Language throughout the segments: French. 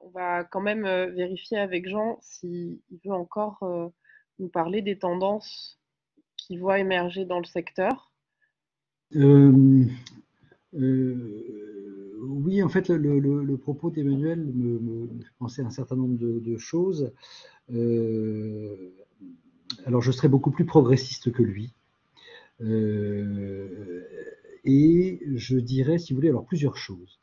on va quand même vérifier avec Jean s'il veut encore nous parler des tendances qu'il voit émerger dans le secteur. Oui, en fait, le propos d'Emmanuel me fait penser à un certain nombre de choses. Alors, je serais beaucoup plus progressiste que lui. Et je dirais, si vous voulez, alors plusieurs choses.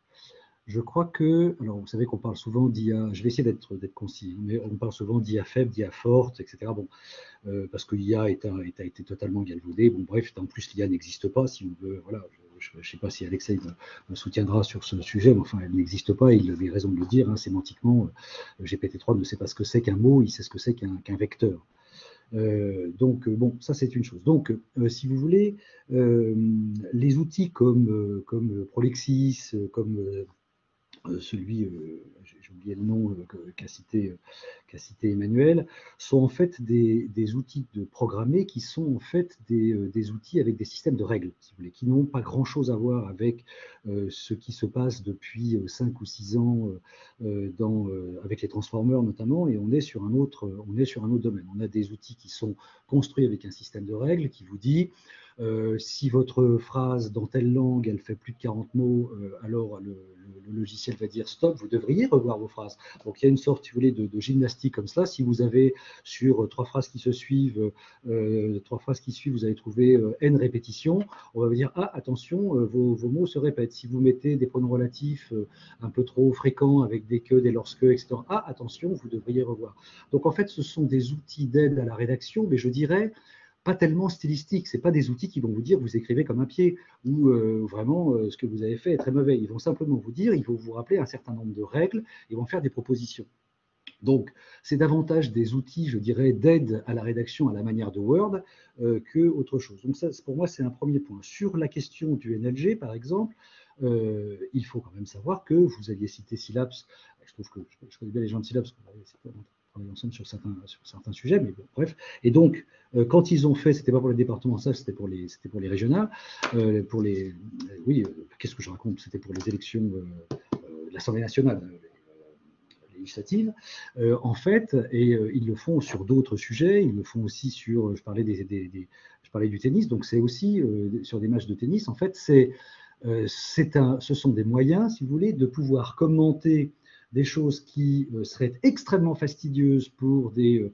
Je crois que, alors vous savez qu'on parle souvent d'IA, je vais essayer d'être concis, mais on parle souvent d'IA faible, d'IA forte, etc. Bon, parce que l'IA a été totalement galvaudée. Bon, bref, en plus, l'IA n'existe pas. Si on veut, voilà, je ne sais pas si Alexei me soutiendra sur ce sujet, mais enfin, elle n'existe pas. Il avait raison de le dire. Hein, sémantiquement, GPT-3 ne sait pas ce que c'est qu'un mot, il sait ce que c'est qu'un vecteur. Donc, bon, ça c'est une chose. Donc, si vous voulez, les outils comme Prolexis, comme celui, j'ai oublié le nom qu'a cité Emmanuel, sont en fait des outils de programmés qui sont en fait des outils avec des systèmes de règles, si vous voulez, qui n'ont pas grand-chose à voir avec ce qui se passe depuis 5 ou 6 ans avec les transformers notamment, et on est sur un autre domaine. On a des outils qui sont construits avec un système de règles qui vous dit si votre phrase dans telle langue, elle fait plus de 40 mots, alors le logiciel va dire stop, vous devriez revoir vos phrases. Donc il y a une sorte, si vous voulez, de gymnastique comme cela. Si vous avez sur 3 phrases qui se suivent, vous avez trouvé n répétitions, on va vous dire ah attention, vos mots se répètent. Si vous mettez des pronoms relatifs un peu trop fréquents avec des que, des lorsque, etc. Ah attention, vous devriez revoir. Donc en fait, ce sont des outils d'aide à la rédaction, mais je dirais pas tellement stylistiques. Ce pas des outils qui vont vous dire vous écrivez comme un pied ou vraiment ce que vous avez fait est très mauvais. Ils vont simplement vous dire, ils vont vous rappeler un certain nombre de règles, ils vont faire des propositions. Donc, c'est davantage des outils, je dirais, d'aide à la rédaction à la manière de Word que autre chose. Donc, ça, pour moi, c'est un premier point. Sur la question du NLG, par exemple, il faut quand même savoir que vous aviez cité Syllabs. Je trouve que je connais bien les gens de Syllabs, travailler ensemble sur certains sujets, mais bon, bref. Et donc, quand ils ont fait, c'était pas pour les départements, ça, c'était pour les régionales, qu'est-ce que je raconte? C'était pour les élections de l'Assemblée nationale, législative, en fait, et ils le font sur d'autres sujets, ils le font aussi sur, je parlais du tennis, donc c'est aussi sur des matchs de tennis, en fait, ce sont des moyens, si vous voulez, de pouvoir commenter des choses qui seraient extrêmement fastidieuses pour des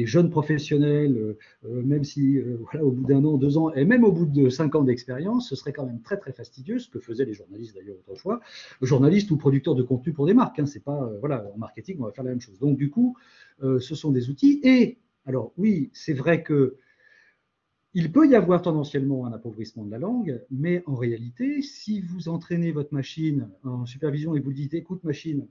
jeunes professionnels, même si voilà, au bout d'1 an, 2 ans, et même au bout de 5 ans d'expérience, ce serait quand même très très fastidieux, ce que faisaient les journalistes d'ailleurs autrefois, journalistes ou producteurs de contenu pour des marques. Hein, c'est pas voilà, en marketing, on va faire la même chose. Donc du coup, ce sont des outils. Et alors oui, c'est vrai que il peut y avoir tendanciellement un appauvrissement de la langue, mais en réalité, si vous entraînez votre machine en supervision et vous dites écoute machine,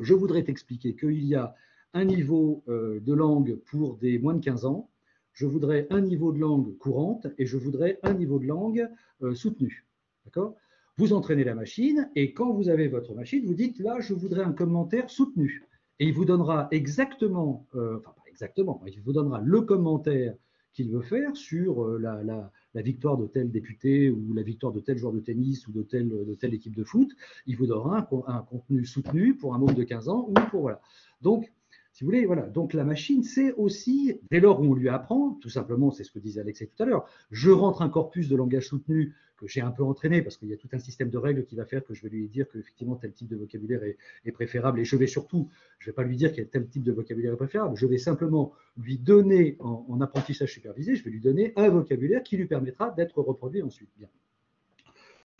je voudrais t'expliquer qu'il y a un niveau de langue pour des moins de 15 ans, je voudrais un niveau de langue courante et je voudrais un niveau de langue soutenu. D'accord? Vous entraînez la machine et quand vous avez votre machine, vous dites là, je voudrais un commentaire soutenu. Et il vous donnera exactement, enfin pas exactement, il vous donnera le commentaire qu'il veut faire sur la victoire de tel député ou la victoire de tel joueur de tennis ou de telle équipe de foot. Il vous donnera un contenu soutenu pour un môme de 15 ans ou pour voilà. Donc, si vous voulez, voilà. Donc la machine, c'est aussi, dès lors où on lui apprend, tout simplement, c'est ce que disait Alexei tout à l'heure, je rentre un corpus de langage soutenu que j'ai un peu entraîné parce qu'il y a tout un système de règles qui va faire que je vais lui dire qu'effectivement tel type de vocabulaire est préférable et je vais surtout, je ne vais pas lui dire quel tel type de vocabulaire est préférable, je vais simplement lui donner en apprentissage supervisé, je vais lui donner un vocabulaire qui lui permettra d'être reproduit ensuite. Bien.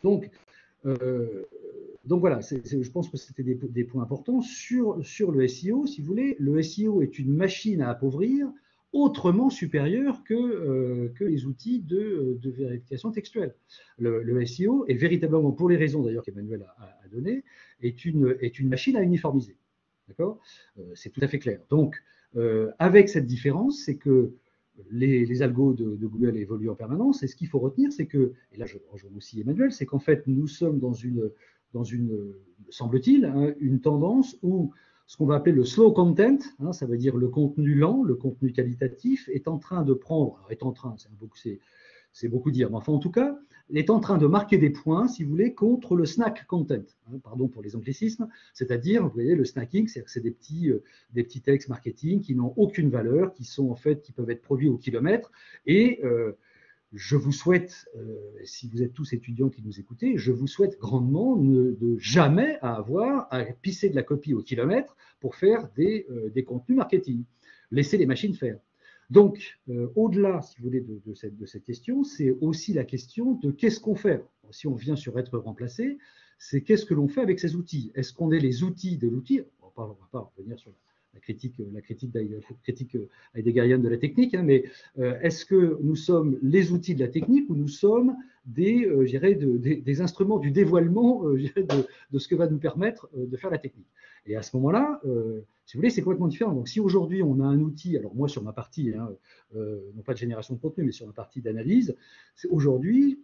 Donc voilà, je pense que c'était des points importants. Sur le SEO, si vous voulez, le SEO est une machine à appauvrir autrement supérieure que les outils de vérification textuelle. Le SEO est véritablement, pour les raisons d'ailleurs qu'Emmanuel a données, est une machine à uniformiser. D'accord? C'est tout à fait clair. Donc, avec cette différence, c'est que les algos de Google évoluent en permanence, et ce qu'il faut retenir, c'est que, et là je rejoins aussi Emmanuel, c'est qu'en fait nous sommes dans une semble-t-il, hein, une tendance où ce qu'on va appeler le slow content, hein, ça veut dire le contenu lent, le contenu qualitatif, est en train de prendre, alors est en train, c'est beaucoup dire. Mais enfin, en tout cas, est en train de marquer des points, si vous voulez, contre le snack content. Pardon pour les anglicismes. C'est-à-dire, vous voyez, le snacking, c'est des petits textes marketing qui n'ont aucune valeur, qui sont en fait, qui peuvent être produits au kilomètre. Et je vous souhaite, si vous êtes tous étudiants qui nous écoutez, je vous souhaite grandement de jamais avoir à pisser de la copie au kilomètre pour faire des contenus marketing. Laissez les machines faire. Donc, au-delà, si vous voulez, de cette question, c'est aussi la question de qu'est-ce qu'on fait. Si on vient sur être remplacé, c'est qu'est-ce que l'on fait avec ces outils. Est-ce qu'on est les outils de l'outil? On ne va pas revenir sur la critique heideggerienne de la technique, hein, mais est-ce que nous sommes les outils de la technique ou nous sommes des instruments du dévoilement de ce que va nous permettre de faire la technique? Et à ce moment-là, si vous voulez, c'est complètement différent. Donc, si aujourd'hui on a un outil, alors moi sur ma partie, non pas de génération de contenu, mais sur ma partie d'analyse, aujourd'hui,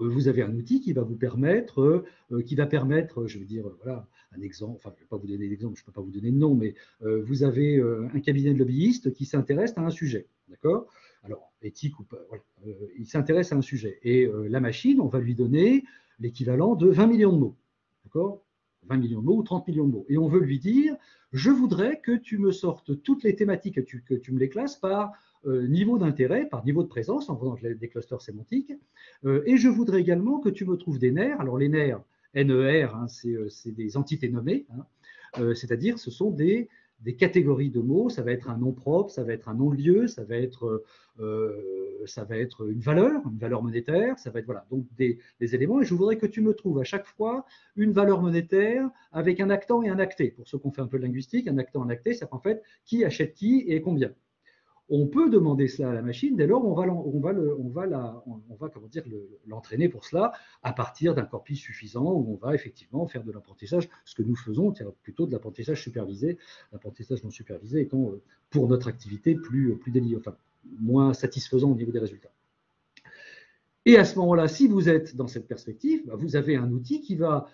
vous avez un outil qui va vous permettre, je veux dire, voilà, un exemple, enfin, je ne vais pas vous donner d'exemple, je ne peux pas vous donner de nom, mais vous avez un cabinet de lobbyistes qui s'intéresse à un sujet, d'accord? Alors, éthique ou pas, voilà, il s'intéresse à un sujet. Et la machine, on va lui donner l'équivalent de 20 millions de mots, d'accord? 20 millions de mots ou 30 millions de mots. Et on veut lui dire, je voudrais que tu me sortes toutes les thématiques, que tu me les classes par niveau d'intérêt, par niveau de présence, en faisant des clusters sémantiques. Et je voudrais également que tu me trouves des nerfs. Alors les nerfs, NER, hein, c'est des entités nommées, hein, c'est-à-dire ce sont des catégories de mots. Ça va être un nom propre, ça va être un nom-lieu, ça va être une valeur monétaire, ça va être voilà, donc des éléments. Et je voudrais que tu me trouves à chaque fois une valeur monétaire avec un actant et un acté. Pour ceux qui ont fait un peu de linguistique, un actant, un acté, c'est en fait qui achète qui et combien. On peut demander cela à la machine, dès lors on va l'entraîner pour cela à partir d'un corpus suffisant où on va effectivement faire de l'apprentissage, ce que nous faisons, plutôt de l'apprentissage supervisé, l'apprentissage non supervisé étant pour notre activité plus délicat, enfin moins satisfaisant au niveau des résultats. Et à ce moment-là, si vous êtes dans cette perspective, vous avez un outil qui va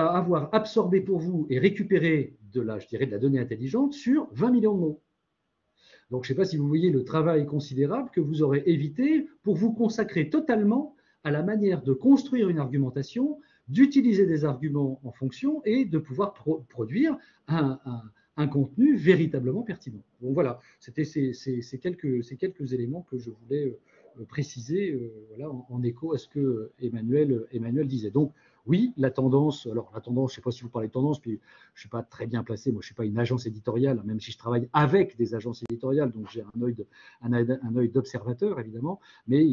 avoir absorbé pour vous et récupéré de la donnée intelligente sur 20 millions de mots. Donc, je ne sais pas si vous voyez le travail considérable que vous aurez évité pour vous consacrer totalement à la manière de construire une argumentation, d'utiliser des arguments en fonction et de pouvoir produire un contenu véritablement pertinent. Donc voilà, c'était ces quelques éléments que je voulais préciser voilà, en écho à ce que Emmanuel disait. Donc, oui, la tendance, je ne sais pas si vous parlez de tendance, puis je ne suis pas très bien placé, moi je ne suis pas une agence éditoriale, même si je travaille avec des agences éditoriales, donc j'ai un œil d'observateur évidemment, mais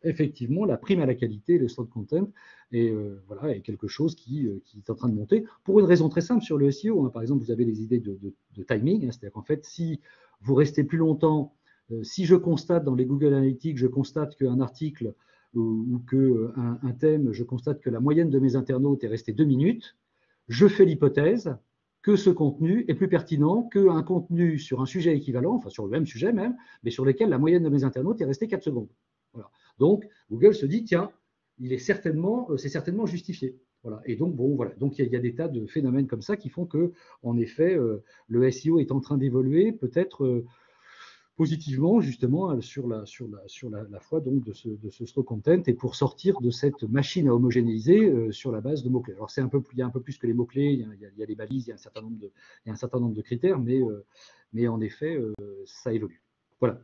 effectivement, la prime à la qualité, le slot content, est quelque chose qui est en train de monter, pour une raison très simple sur le SEO. Hein. Par exemple, vous avez les idées de timing, hein, c'est-à-dire qu'en fait, si vous restez plus longtemps, si je constate dans les Google Analytics, je constate qu'un article ou qu'un thème, je constate que la moyenne de mes internautes est restée 2 minutes, je fais l'hypothèse que ce contenu est plus pertinent qu'un contenu sur un sujet équivalent, enfin sur le même sujet même, mais sur lequel la moyenne de mes internautes est restée 4 secondes. Voilà. Donc, Google se dit, tiens, c'est certainement justifié. Voilà. Et donc, bon, voilà. Donc, il y a des tas de phénomènes comme ça qui font que, en effet, le SEO est en train d'évoluer, peut-être positivement justement sur la foi donc de ce slow content et pour sortir de cette machine à homogénéiser sur la base de mots-clés. Alors il y a un peu plus que les mots-clés, il y a les balises, il y a un certain nombre de critères, mais en effet ça évolue. Voilà.